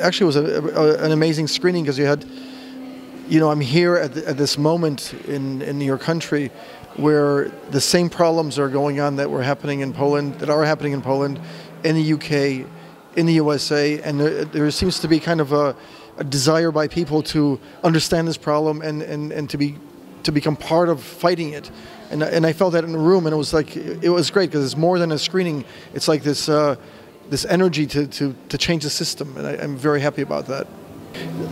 actually it was an amazing screening because you had, I'm here at this moment in your country where the same problems are going on that are happening in Poland, in the UK, in the USA, and there seems to be kind of a desire by people to understand this problem and to become part of fighting it. And I felt that in the room, and it was great because it's more than a screening. It's like this energy to change the system, and I'm very happy about that.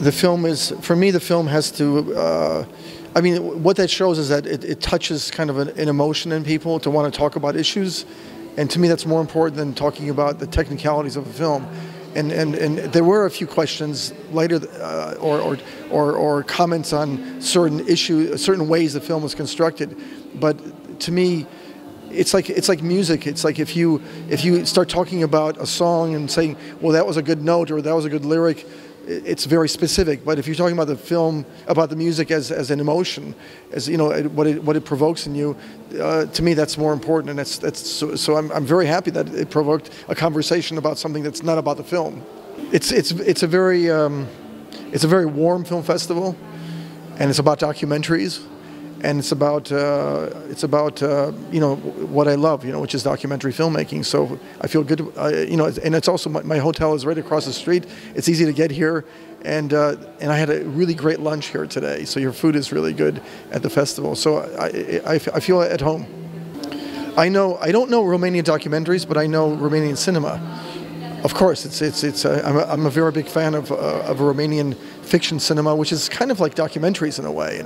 The film has to, what that shows is that it touches kind of an emotion in people to want to talk about issues, and to me that's more important than talking about the technicalities of a film. And there were a few questions later, or comments on certain ways the film was constructed, but to me, it's like music. It's like if you start talking about a song and saying, well, that was a good note or that was a good lyric, it's very specific. But if you're talking about the film, about the music as an emotion, as what it provokes in you, to me that's more important. And so I'm very happy that it provoked a conversation about something that's not about the film. It's a very warm film festival, and it's about documentaries. And it's about what I love, which is documentary filmmaking. So I feel good, and it's also my hotel is right across the street. It's easy to get here, and I had a really great lunch here today. So your food is really good at the festival. So I feel at home. I don't know Romanian documentaries, but I know Romanian cinema. Of course, I'm a very big fan of Romanian fiction cinema, which is kind of like documentaries in a way,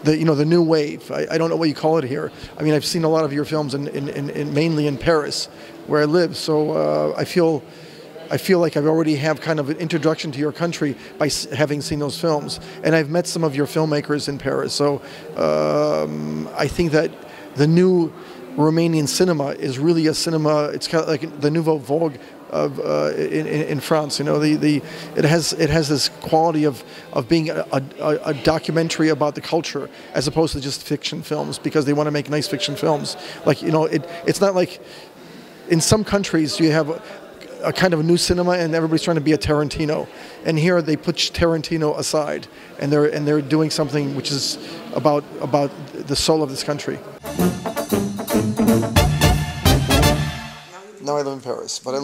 the new wave. I don't know what you call it here. I mean, I've seen a lot of your films mainly in Paris, where I live. So I feel like I already have kind of an introduction to your country by having seen those films, and I've met some of your filmmakers in Paris. So I think that the new Romanian cinema is really a cinema. It's kind of like the nouveau vogue in France. It has this quality of being a documentary about the culture as opposed to just fiction films, because they want to make nice fiction films. It's not like in some countries you have a kind of a new cinema and everybody's trying to be a Tarantino, and here they put Tarantino aside and they're doing something which is about the soul of this country. Now I live in Paris, but I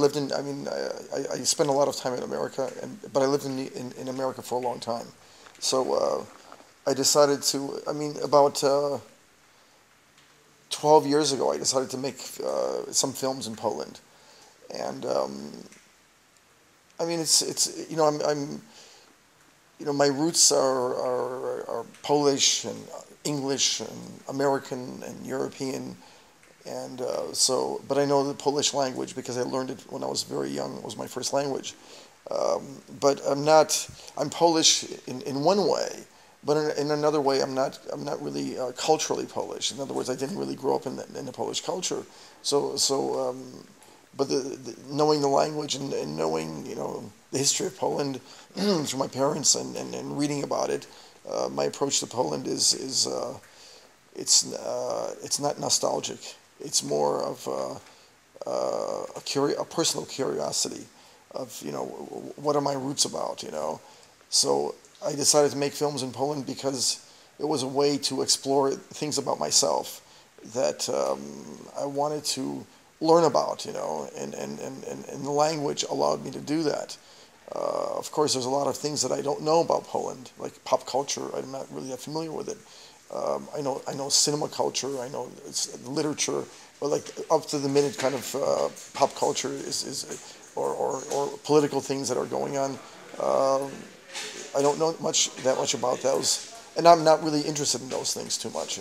spent a lot of time in America, but I lived in America for a long time. So I decided to, about 12 years ago, I decided to make some films in Poland. And my roots are Polish and English and American and European. And but I know the Polish language because I learned it when I was very young. It was my first language. But I'm Polish in one way, but in another way I'm not really culturally Polish. In other words, I didn't really grow up in the Polish culture. But knowing the language and knowing the history of Poland through my parents and reading about it, my approach to Poland is it's not nostalgic. It's more of a personal curiosity of what are my roots about. So I decided to make films in Poland because it was a way to explore things about myself that I wanted to learn about, and the language allowed me to do that. Of course, there's a lot of things that I don't know about Poland, like pop culture. I'm not really that familiar with it. I know cinema culture. I know it's literature, but like up to the minute kind of pop culture or political things that are going on. I don't know that much about those, and I'm not really interested in those things too much.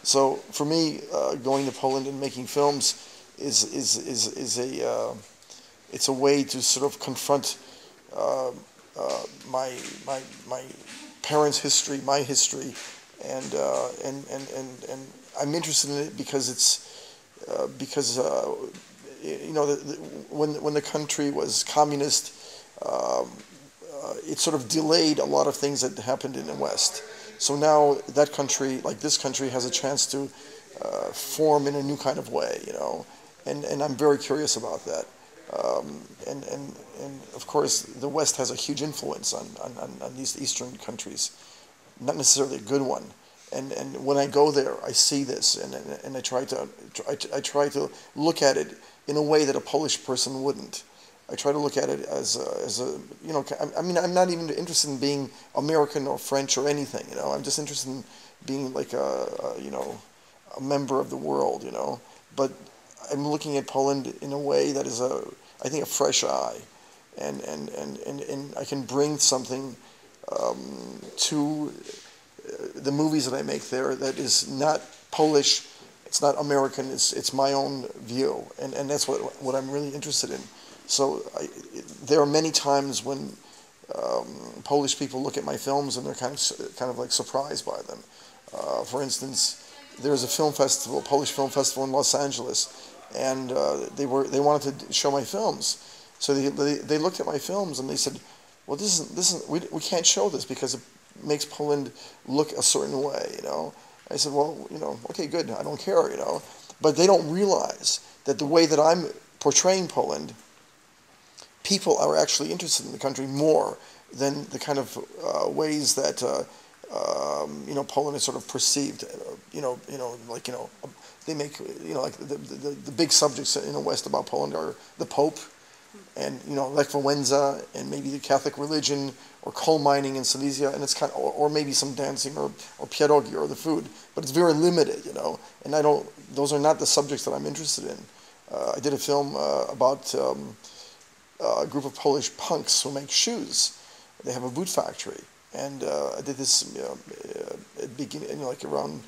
So for me, going to Poland and making films it's a way to sort of confront my parents' history, my history, and I'm interested in it because when the country was communist, it sort of delayed a lot of things that happened in the West. So now that country, like this country, has a chance to form in a new kind of way, and I'm very curious about that. And of course, the West has a huge influence on these Eastern countries, not necessarily a good one. And when I go there, I see this, and I try to look at it in a way that a Polish person wouldn't. I try to look at it as a you know, I mean, I'm not even interested in being American or French or anything, you know. I'm just interested in being like you know, a member of the world, you know. But I'm looking at Poland in a way that is I think, a fresh eye, and I can bring something to the movies that I make there that is not Polish, it's not American, it's my own view, and that's what I'm really interested in. So there are many times when Polish people look at my films and they're kind of like surprised by them. For instance, there's a film festival, Polish film festival in Los Angeles, and they wanted to show my films. So they looked at my films and they said, well, we can't show this because it makes Poland look a certain way, you know. I said, well, you know, okay, good, I don't care, you know. But they don't realize that the way that I'm portraying Poland, people are actually interested in the country more than the kind of ways that you know, Poland is sort of perceived. Like, you know, they make, you know, like the big subjects in the West about Poland are the Pope, and, you know, Lech Wałęsa, and maybe the Catholic religion, or coal mining in Silesia, and it's kind of, or maybe some dancing, or pierogi, or the food, but it's very limited, you know. And those are not the subjects that I'm interested in. I did a film about a group of Polish punks who make shoes. They have a boot factory, and I did this at beginning, you know, like around,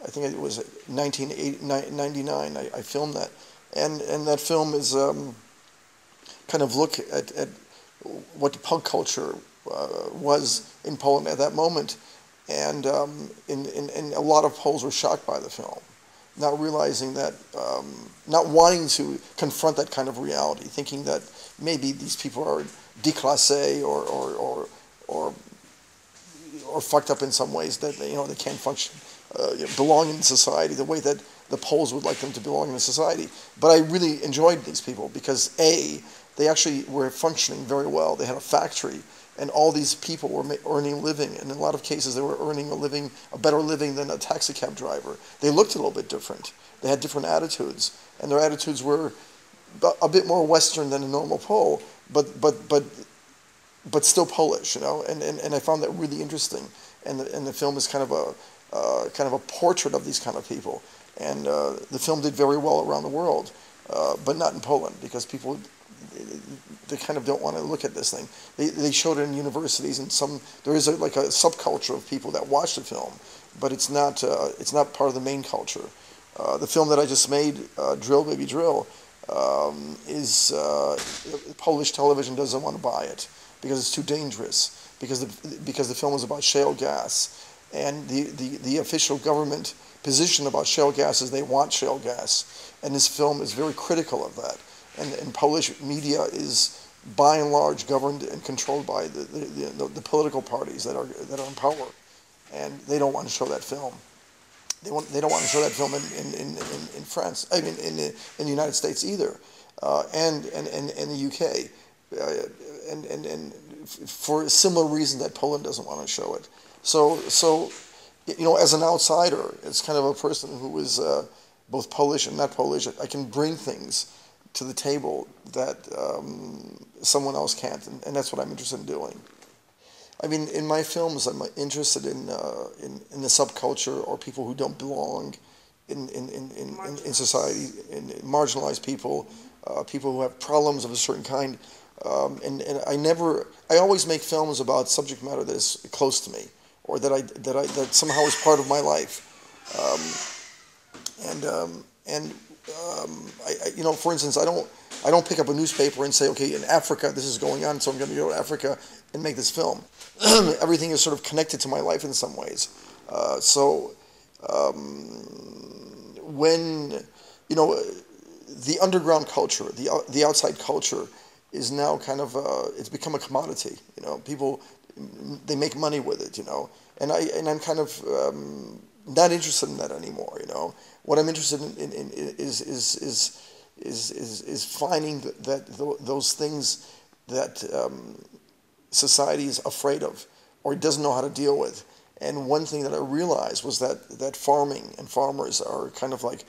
I think it was 1999. I filmed that, and that film is kind of look at what the punk culture was in Poland at that moment, and a lot of Poles were shocked by the film, not realizing that, not wanting to confront that kind of reality, thinking that maybe these people are déclassés or fucked up in some ways, that they, you know, they can't function, belong in society the way that the Poles would like them to belong in society. But I really enjoyed these people because they actually were functioning very well. They had a factory, and all these people were earning a living, and in a lot of cases they were earning a better living than a taxi cab driver. They looked a little bit different. They had different attitudes, and their attitudes were a bit more Western than a normal Pole, but still Polish, you know. And I found that really interesting. And the film is kind of a portrait of these kind of people. And the film did very well around the world, but not in Poland, because people, they kind of don't want to look at this thing. They showed it in universities, and there is like a subculture of people that watch the film, but it's not part of the main culture. The film that I just made, Drill Baby Drill, is Polish television doesn't want to buy it because it's too dangerous, because the film is about shale gas, and the official government position about shale gas is they want shale gas, and this film is very critical of that. And Polish media is by and large governed and controlled by the political parties that are in power, and they don't want to show that film. They don't want to show that film in France. I mean, in the United States either, and the UK, and for a similar reason that Poland doesn't want to show it. So you know, as an outsider, as kind of a person who is both Polish and not Polish, I can bring things to the table that someone else can't, and that's what I'm interested in doing. I mean, in my films, I'm interested in the subculture, or people who don't belong in society, in marginalized people, people who have problems of a certain kind, and I always make films about subject matter that is close to me, or that somehow is part of my life, you know, for instance, I don't pick up a newspaper and say, okay, in Africa this is going on, so I'm going to go to Africa and make this film. Everything is sort of connected to my life in some ways. When, you know, the underground culture, the outside culture, is now kind of it's become a commodity. You know, people, they make money with it. You know, and I'm kind of not interested in that anymore. You know, what I'm interested in is is finding those things that society is afraid of or doesn't know how to deal with. And one thing that I realized was that farming and farmers are kind of like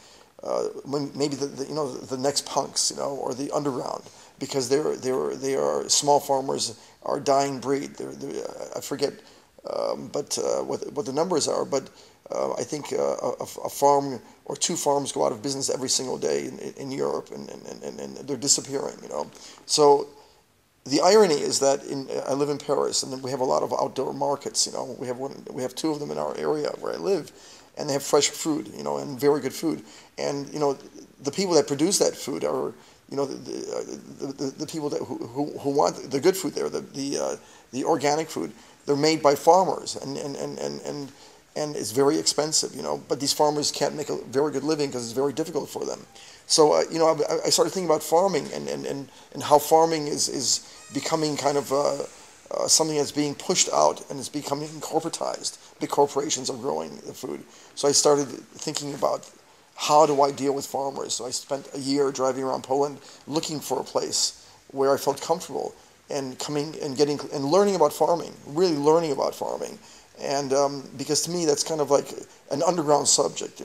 maybe the next punks, or the underground, because they are small farmers are a dying breed. I forget, but what the numbers are, but I think a farm or two farms go out of business every single day in Europe, and they're disappearing. So the irony is that I live in Paris, and we have a lot of outdoor markets. We have two of them in our area where I live, and they have fresh food, and very good food. And the people that produce that food are, the people who want the good food there, the organic food. They're made by farmers, and it's very expensive, But these farmers can't make a very good living because it's very difficult for them. So I started thinking about farming and how farming is becoming kind of something that's being pushed out and is becoming corporatized. Big corporations are growing the food. So I started thinking about how do I deal with farmers. So I spent a year driving around Poland looking for a place where I felt comfortable and coming and getting and learning about farming, really learning about farming. And because to me that's kind of like an underground subject,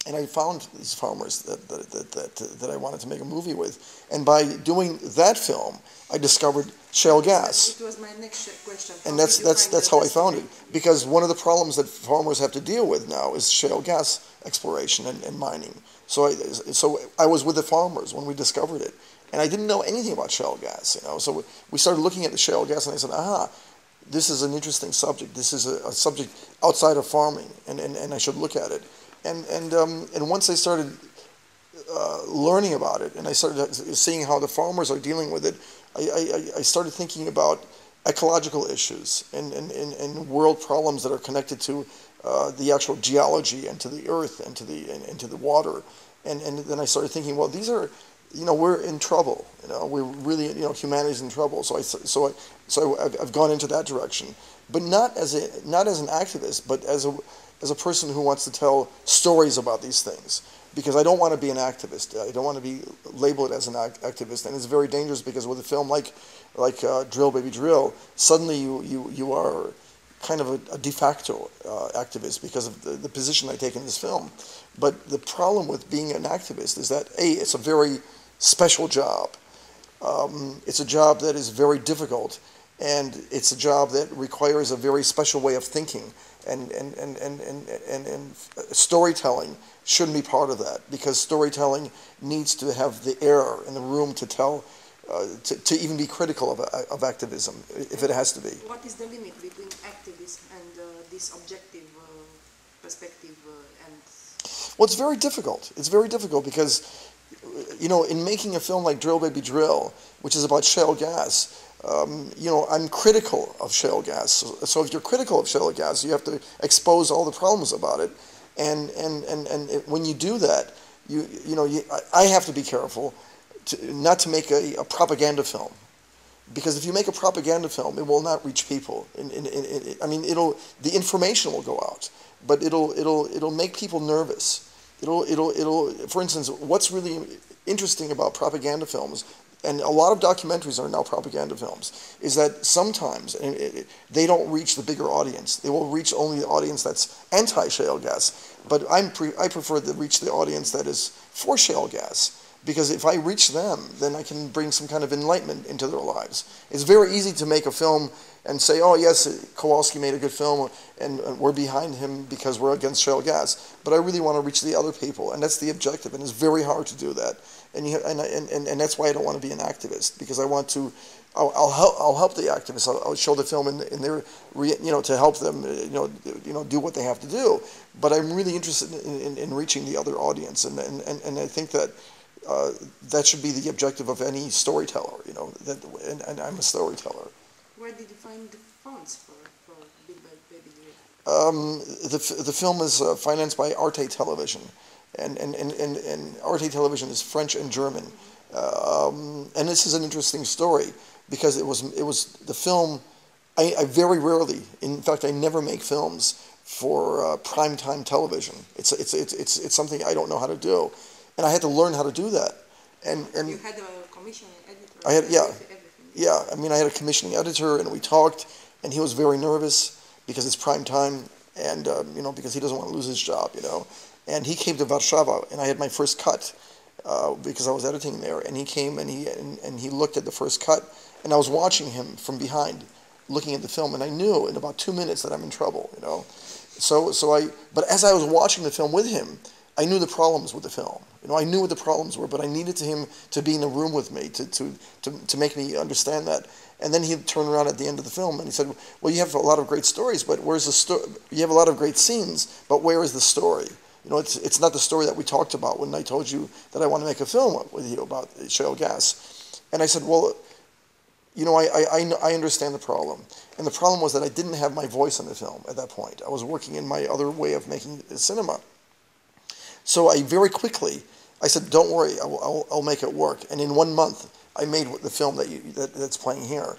And I found these farmers that I wanted to make a movie with. And by doing that film, I discovered shale gas. It was my next question. And that's how I found it. Because one of the problems that farmers have to deal with now is shale gas exploration and mining. So I was with the farmers when we discovered it. And I didn't know anything about shale gas, So we started looking at the shale gas, and I said, this is an interesting subject. This is a subject outside of farming, and I should look at it. And once I started learning about it, and I started seeing how the farmers are dealing with it, I started thinking about ecological issues and world problems that are connected to the actual geology and to the earth and to the water. And then I started thinking, well, these are, we're in trouble. We're really, humanity's in trouble. So I've gone into that direction, but not as an activist, but as a person who wants to tell stories about these things, because I don't want to be an activist. I don't want to be labeled as an activist, and it's very dangerous because with a film like Drill Baby Drill, suddenly you are kind of a de facto activist because of the position I take in this film. But the problem with being an activist is that it's a very special job. It's a job that is very difficult, and it's a job that requires a very special way of thinking. And storytelling shouldn't be part of that, because storytelling needs to have the air and the room to tell, to even be critical of activism, if it has to be. What is the limit between activism and this objective perspective? Well, it's very difficult. It's very difficult because, in making a film like Drill Baby Drill, which is about shale gas, I'm critical of shale gas. So if you're critical of shale gas, you have to expose all the problems about it. And when you do that, I have to be careful not to make a propaganda film, because if you make a propaganda film, it will not reach people. The information will go out, but it'll make people nervous. For instance, what's really interesting about propaganda films, and a lot of documentaries are now propaganda films, is that sometimes they don't reach the bigger audience. They will reach only the audience that's anti-shale gas. But I prefer to reach the audience that is for shale gas, because if I reach them, then I can bring some kind of enlightenment into their lives. It's very easy to make a film and say, oh yes, Kowalski made a good film, and we're behind him because we're against shale gas. But I really want to reach the other people, and that's the objective, and it's very hard to do that. And that's why I don't want to be an activist, because I want to. I'll help the activists. I'll show the film in their, to help them, do what they have to do. But I'm really interested in reaching the other audience, and I think that that should be the objective of any storyteller. And I'm a storyteller. Where did you find the funds for Big Bad Baby Drill? The film is financed by Arte Television. And Arte Television is French and German, and this is an interesting story because it was the film. I very rarely, in fact, I never make films for primetime television. It's something I don't know how to do, and I had to learn how to do that. And you had a commissioning editor. I had, yeah, everything. yeah. I mean, I had a commissioning editor, and we talked, and he was very nervous because it's prime time, and you know, because he doesn't want to lose his job, you know. And he came to Warszawa, and I had my first cut because I was editing there. And he came, and he looked at the first cut, and I was watching him from behind, looking at the film, and I knew in about 2 minutes that I'm in trouble, you know. But as I was watching the film with him, I knew the problems with the film. You know, I knew what the problems were, but I needed him to be in the room with me to make me understand that. And then he'd turn around at the end of the film and he said, well, you have a lot of great stories, but where's the story? You have a lot of great scenes, but where is the story? You know, it's not the story that we talked about when I told you that I want to make a film with you about shale gas. And I said, well, you know, I understand the problem. And the problem was that I didn't have my voice in the film at that point. I was working in my other way of making cinema. So I very quickly, I said, don't worry, I'll make it work. And in 1 month, I made the film that's playing here.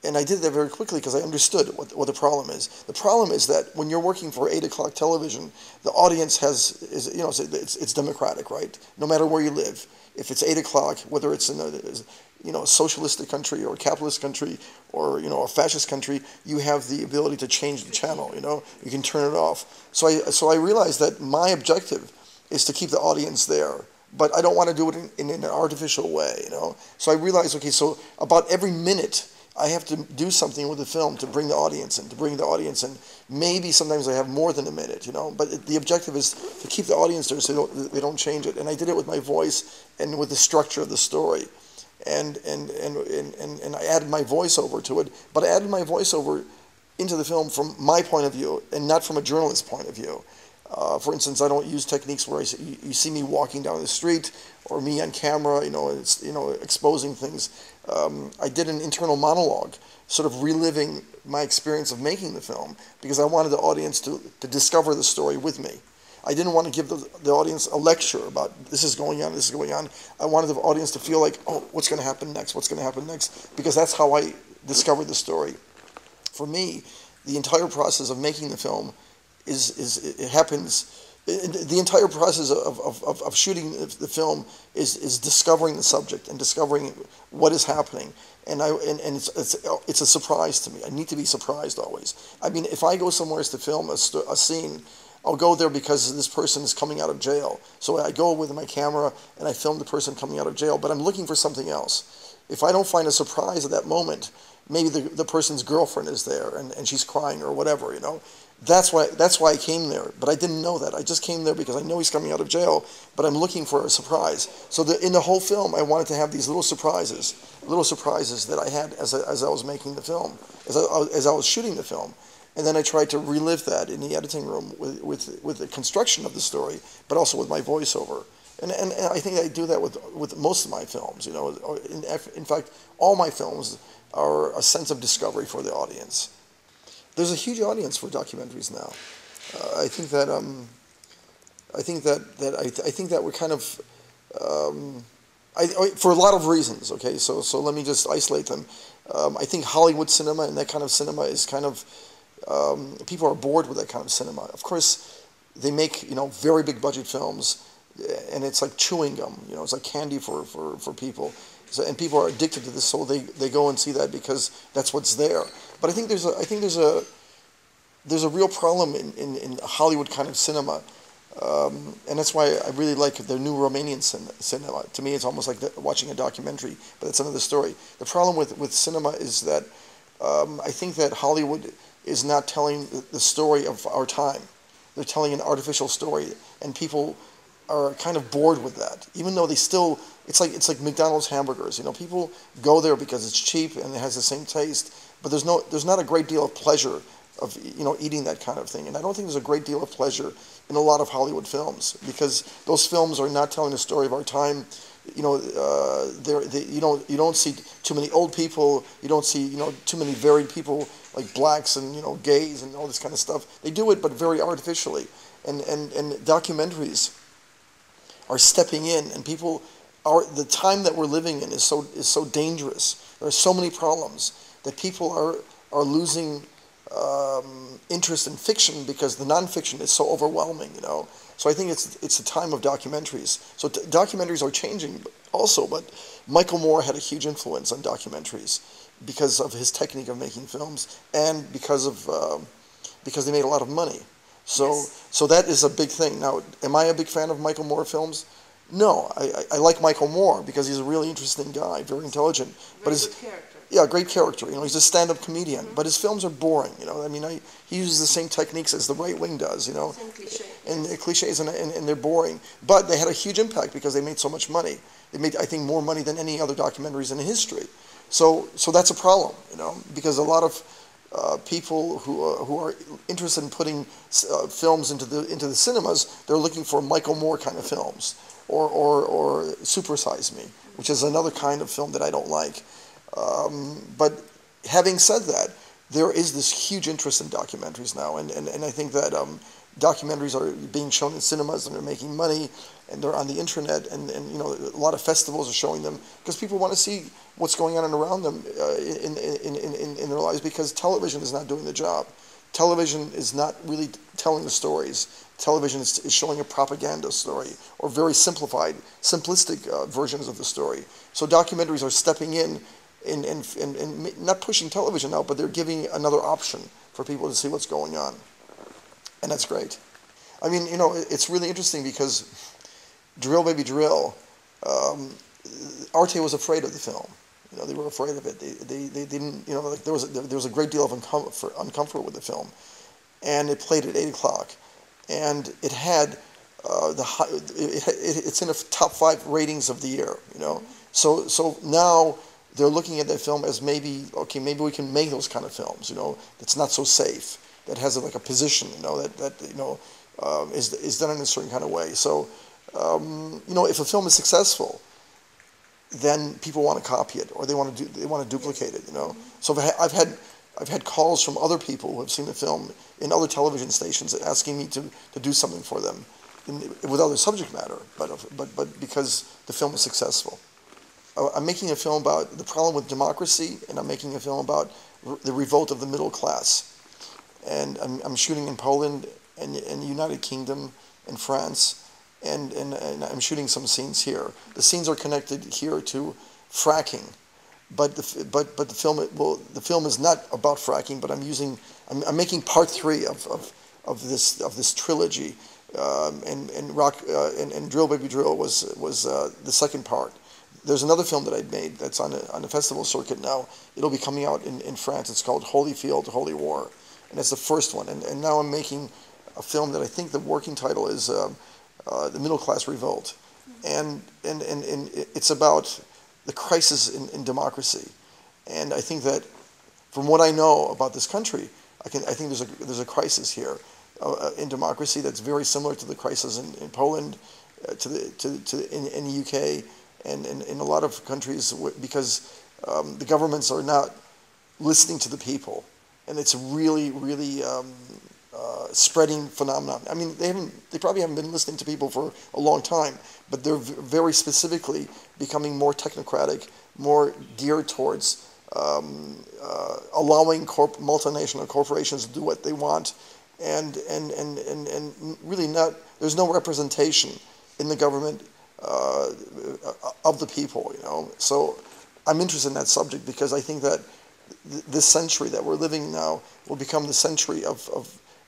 And I did that very quickly because I understood what the problem is. The problem is that when you're working for 8 o'clock television, the audience is you know, it's democratic, right? No matter where you live. If it's 8 o'clock, whether it's in a socialistic country or a capitalist country or, you know, a fascist country, you have the ability to change the channel, you know? You can turn it off. So I realized that my objective is to keep the audience there, but I don't want to do it in an artificial way, you know? So I realized, okay, so about every minute, I have to do something with the film to bring the audience in, Maybe sometimes I have more than a minute, you know, but the objective is to keep the audience there so they don't change it. And I did it with my voice and with the structure of the story. And I added my voiceover to it, but I added my voiceover into the film from my point of view and not from a journalist's point of view. For instance, I don't use techniques where you see me walking down the street or me on camera, you know, exposing things. I did an internal monologue, sort of reliving my experience of making the film because I wanted the audience to discover the story with me. I didn't want to give the audience a lecture about this is going on, this is going on. I wanted the audience to feel like, oh, what's going to happen next? What's going to happen next? Because that's how I discovered the story. For me, the entire process of making the film it happens. The entire process of shooting the film is discovering the subject and discovering what is happening, and it's a surprise to me. I need to be surprised always. I mean, if I go somewhere to film a scene, I'll go there because this person is coming out of jail. So I go with my camera and I film the person coming out of jail, but I'm looking for something else. If I don't find a surprise at that moment, maybe the person's girlfriend is there and she's crying or whatever, you know. That's why I came there, but I didn't know that. I just came there because I know he's coming out of jail, but I'm looking for a surprise. So in the whole film, I wanted to have these little surprises that I had as I was making the film, as I was shooting the film. And then I tried to relive that in the editing room with the construction of the story, but also with my voiceover. And I think I do that with most of my films. You know, in fact, all my films are a sense of discovery for the audience. There's a huge audience for documentaries now. I think that we're kind of for a lot of reasons. Okay, so let me just isolate them. I think Hollywood cinema and that kind of cinema is kind of people are bored with that kind of cinema. Of course, they make, you know, very big budget films, and it's like chewing gum. You know, it's like candy for people. So, and people are addicted to this, so they go and see that because that's what's there. But I think there's a real problem in Hollywood kind of cinema, and that's why I really like the new Romanian cinema. To me, it's almost like watching a documentary, but that's another story. The problem with cinema is that I think that Hollywood is not telling the story of our time. They're telling an artificial story, and people are kind of bored with that. Even though it's like McDonald's hamburgers. You know, people go there because it's cheap and it has the same taste, but there's not a great deal of pleasure of, you know, eating that kind of thing. And I don't think there's a great deal of pleasure in a lot of Hollywood films because those films are not telling the story of our time. You know, you don't see too many old people. You don't see, you know, too many varied people like blacks and, you know, gays and all this kind of stuff. They do it, but very artificially. And documentaries are stepping in, and the time that we're living in is so dangerous. There are so many problems that people are losing interest in fiction because the nonfiction is so overwhelming, you know. So I think it's a time of documentaries. So documentaries are changing also, but Michael Moore had a huge influence on documentaries because of his technique of making films and because they made a lot of money. So Yes. so that is a big thing. Now, am I a big fan of Michael Moore films? No, I like Michael Moore because he's a really interesting guy, very intelligent. But Very good character. yeah, great character. You know, he's a stand-up comedian, but his films are boring. You know, I mean, he uses the same techniques as the right wing does. You know, Same cliche. and cliches, and they're boring. But they had a huge impact because they made so much money. They made, I think, more money than any other documentaries in history. So that's a problem. You know, because a lot of people who are interested in putting films into the cinemas, they're looking for Michael Moore kind of films, or Super Size Me, which is another kind of film that I don't like. But having said that, there is this huge interest in documentaries now, and I think that documentaries are being shown in cinemas and they're making money, and they're on the internet, and you know, a lot of festivals are showing them because people want to see what's going on around them in their lives, because television is not doing the job. Television is not really telling the stories. Television is showing a propaganda story or very simplified, simplistic versions of the story. So documentaries are stepping in and not pushing television out, but they're giving another option for people to see what's going on. And that's great. I mean, you know, it's really interesting because Drill Baby Drill, Arte was afraid of the film. You know, they were afraid of it. They didn't, you know, like there was a great deal of uncomfort with the film. And it played at 8 o'clock. And it had, it's in the top 5 ratings of the year, you know. So now they're looking at that film as maybe we can make those kind of films, you know, that's not so safe, that has like a position, you know, that you know, is done in a certain kind of way. So, you know, if a film is successful, then people want to copy it, or they want to duplicate it, you know. So I've had calls from other people who have seen the film in other television stations asking me to do something for them with other subject matter, but because the film is successful. I'm making a film about the problem with democracy, and I'm making a film about the revolt of the middle class. And I'm shooting in Poland and the United Kingdom and France, and I'm shooting some scenes here. The scenes are connected here to fracking, but the film is not about fracking. But I'm making part 3 of this trilogy, and Drill Baby Drill was the second part. There's another film that I made that's on the festival circuit now. It'll be coming out in France. It's called Holyfield, Holy War, and it's the first one. And now I'm making a film that I think the working title is The Middle Class Revolt, and it's about the crisis in democracy. And I think that from what I know about this country, I think there's a crisis here in democracy that's very similar to the crisis in Poland, in the UK. And in a lot of countries, because the governments are not listening to the people, and it's a really, really spreading phenomenon. I mean, they probably haven't been listening to people for a long time, but they're very specifically becoming more technocratic, more geared towards allowing multinational corporations to do what they want, and really not. There's no representation in the government of the people, you know. So I'm interested in that subject because I think that this century that we're living now will become the century of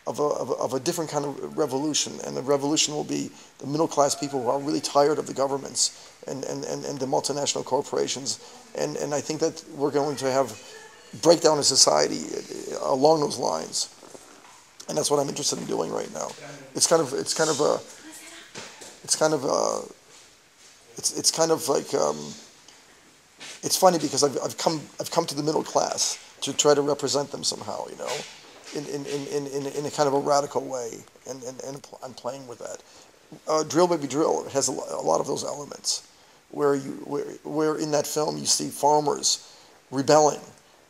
a different kind of revolution, and the revolution will be the middle class people who are really tired of the governments and the multinational corporations, and I think that we're going to have breakdown in society along those lines, and that's what I'm interested in doing right now. It's kind of like it's funny because I've come to the middle class to try to represent them somehow, you know, in a kind of a radical way, and I'm playing with that. Drill Baby Drill has a lot of those elements, where in that film you see farmers rebelling,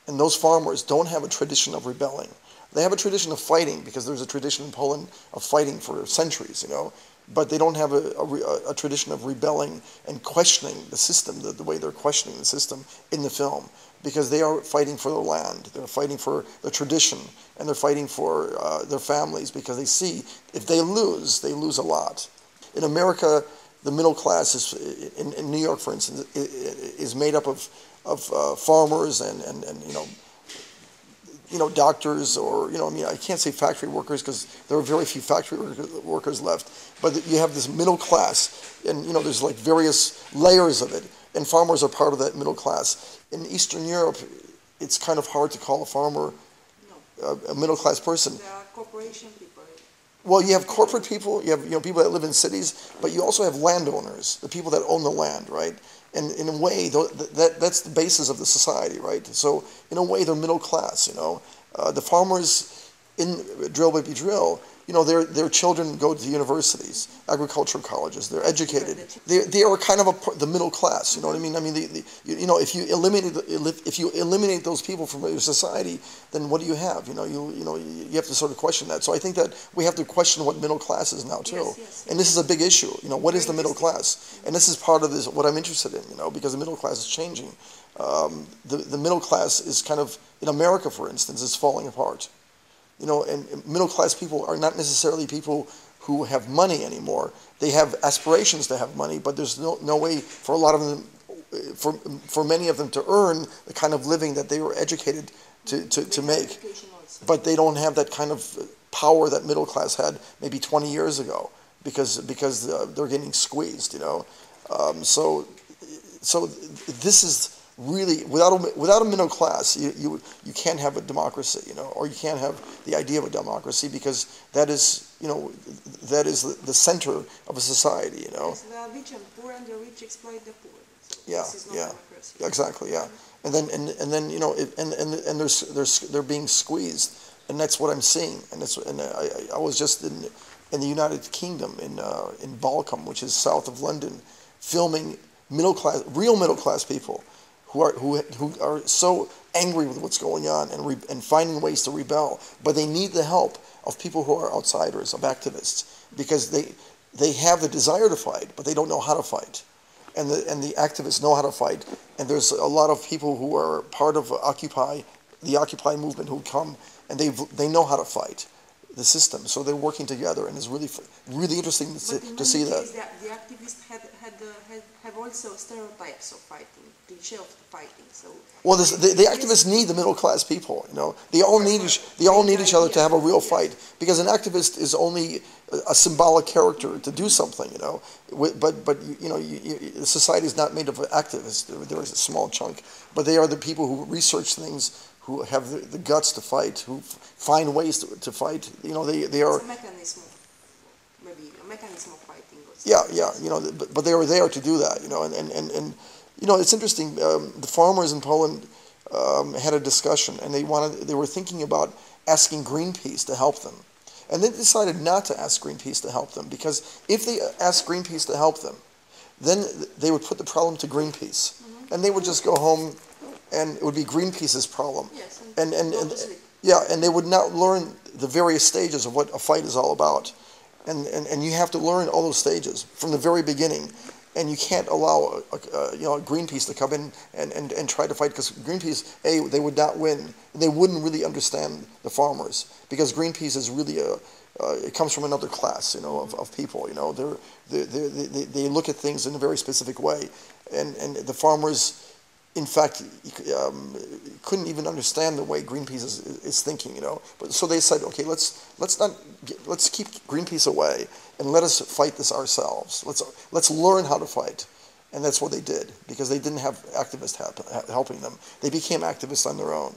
and those farmers don't have a tradition of rebelling. They have a tradition of fighting because there's a tradition in Poland of fighting for centuries, you know. but they don't have a tradition of rebelling and questioning the system the way they're questioning the system in the film, because they are fighting for their land, they're fighting for their tradition, and they're fighting for their families, because they see if they lose a lot. In America, the middle class is, in New York, for instance, is made up of farmers and doctors, or I can't say factory workers because there are very few factory workers left, but you have this middle class, and there's like various layers of it, and farmers are part of that middle class. In Eastern Europe, it's kind of hard to call a farmer a middle class person. There are corporation people. Well, you have corporate people, you have people that live in cities, but you also have landowners, the people that own the land, right? And in a way, that's the basis of the society, right? So in a way, they're middle class. The farmers in drill baby drill, their children go to universities, agricultural colleges. They're educated. They are kind of the middle class. You know what I mean? I mean, if you eliminate those people from your society, then what do you have? You have to sort of question that. So I think that we have to question what middle class is now too. Yes. And this is a big issue. What is the middle class? And this is part of what I'm interested in. Because the middle class is changing. The middle class is kind of, in America, for instance, is falling apart. And middle-class people are not necessarily people who have money anymore. They have aspirations to have money, but there's no way for a lot of them, for many of them, to earn the kind of living that they were educated to make. But they don't have that kind of power that middle class had maybe 20 years ago, because they're getting squeezed. So this is. Really, without a middle class, you can't have a democracy, or you can't have the idea of a democracy, because that is the center of a society, Yes, the rich and poor, and the rich exploit the poor. So yeah, this is not yeah, democracy. exactly, yeah. And then they're being squeezed, and that's what I'm seeing. And I was just in the United Kingdom in Balcombe, which is south of London, filming real middle class people who are so angry with what's going on and finding ways to rebel, but they need the help of people who are outsiders, of activists, because they have the desire to fight, but they don't know how to fight, and the activists know how to fight, and there's a lot of people who are part of the Occupy movement who come, and they know how to fight the system, so they're working together, and it's really interesting to see that. The activists have also stereotypes of fighting, cliché of fighting. So well, the activists need the middle class people. They all need each other to have a real fight, because an activist is only a symbolic character to do something. But society is not made of activists. There is a small chunk, but they are the people who research things, who have the guts to fight, who find ways to fight. They are. It's a mechanism, maybe a mechanism of fighting. Yeah. But they are there to do that. And it's interesting. The farmers in Poland had a discussion, and they were thinking about asking Greenpeace to help them, and they decided not to ask Greenpeace to help them, because if they asked Greenpeace to help them, then they would put the problem to Greenpeace, and they would just go home, and it would be Greenpeace's problem. Yes, and they would not learn the various stages of what a fight is all about, and you have to learn all those stages from the very beginning, and you can't allow Greenpeace to come in and try to fight, because Greenpeace, they would not win, and they wouldn't really understand the farmers, because Greenpeace is really it comes from another class, of people. They look at things in a very specific way, and the farmers, in fact, couldn't even understand the way Greenpeace is thinking, But so they said, okay, let's keep Greenpeace away, and let us fight this ourselves. Let's learn how to fight, and that's what they did, because they didn't have activists helping them. They became activists on their own.